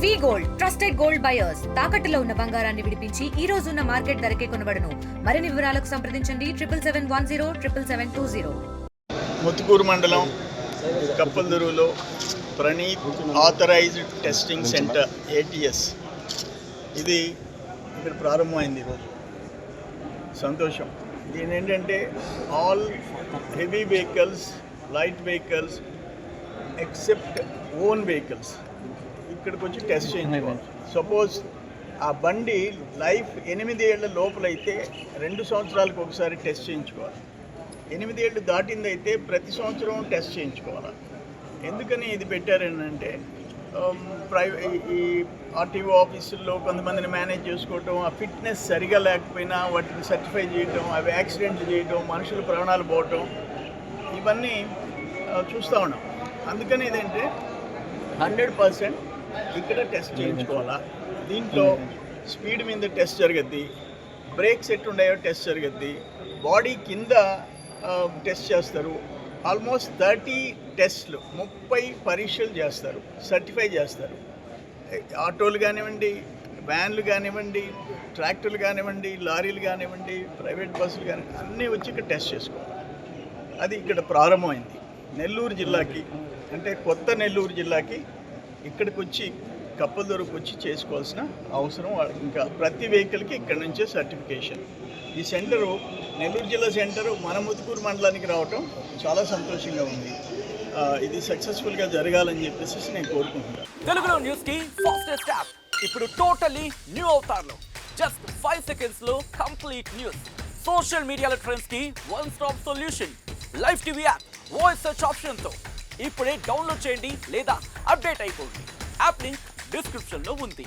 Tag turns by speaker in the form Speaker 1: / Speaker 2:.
Speaker 1: వి gold trusted gold buyers తాకట్టులో ఉన్న బంగారాన్ని విడిపించి ఈ రోజు ఉన్న మార్కెట్ ధరకే కొనబడును. మరిన్ని వివరాలకు సంప్రదించండి 7771077720.
Speaker 2: ముత్తుకూరు మండలం కప్పల్దరులో Praneeth authorized testing centre ATS ఇది ఇక్కడ ప్రారంభమైంది ఈరోజు. సంతోషం. దీని ఏంటంటే all heavy vehicles, light vehicles except own vehicles ఇక్కడికి వచ్చి టెస్ట్ చేయించుకోవాలి. సపోజ్ ఆ బండి లైఫ్ 8 ఏళ్ల లోపలైతే 2 సంవత్సరాలకు ఒకసారి టెస్ట్ చేయించుకోవాలి. 8 ఏళ్ళు దాటిందైతే ప్రతి సంవత్సరం టెస్ట్ చేయించుకోవాలి. ఎందుకని ఇది పెట్టారంటే ఈ ఆర్టీఓ ఆఫీసుల్లో కొంతమందిని మేనేజ్ చేసుకోవటం, ఆ ఫిట్నెస్ సరిగా లేకపోయినా వాటిని సర్టిఫై చేయటం, అవి యాక్సిడెంట్లు చేయటం, మనుషుల ప్రాణాలు పోవటం, ఇవన్నీ చూస్తూ ఉన్నాం. అందుకని ఇదేంటే 100% ఇక్కడ టెస్ట్ చేయించుకోవాలా. దీంట్లో స్పీడ్ మీద టెస్ట్ జరుగుద్ది, బ్రేక్స్ ఎట్లున్నాయో టెస్ట్ జరుగుద్ది, బాడీ కింద టెస్ట్ చేస్తారు. ఆల్మోస్ట్ 30 టెస్ట్లు, 30 పరీక్షలు చేస్తారు, సర్టిఫై చేస్తారు. ఆటోలు కానివ్వండి, వ్యాన్లు కానివ్వండి, ట్రాక్టర్లు కానివ్వండి, లారీలు కానివ్వండి, ప్రైవేట్ బస్సులు కానివ్వండి, అన్నీ వచ్చి ఇక్కడ టెస్ట్ చేసుకోవాలి. అది ఇక్కడ ప్రారంభమైంది. నెల్లూరు జిల్లాకి అంటే కొత్త నెల్లూరు జిల్లాకి ఇక్కడికి వచ్చి కప్పల్దొరకు వచ్చి చేసుకోవాల్సిన అవసరం ఇంకా ప్రతి వెహికల్కి ఇక్కడ నుంచే సర్టిఫికేషన్. ఈ సెంటరు నెల్లూరు జిల్లా సెంటరు మన ముత్తుకూరు మండలానికి రావటం చాలా సంతోషంగా ఉంది. ఇది సక్సెస్ఫుల్గా జరగాలని చెప్పేసి నేను కోరుకుంటున్నాను.
Speaker 3: తెలుగులో న్యూస్ కి ఫాస్టెస్ట్ యాప్ ఇప్పుడు టోటలీ న్యూ అవతార్లో జస్ట్ 5 seconds లో కంప్లీట్ న్యూస్. సోషల్ మీడియాలో ట్రెండ్స్ కి one stop solution. Live TV app voice search option తో ఇప్పుడే డౌన్లోడ్ చేయండి లేదా అప్డేట్ అయిపోండి. యాప్ లింక్ డిస్క్రిప్షన్ లో ఉంది.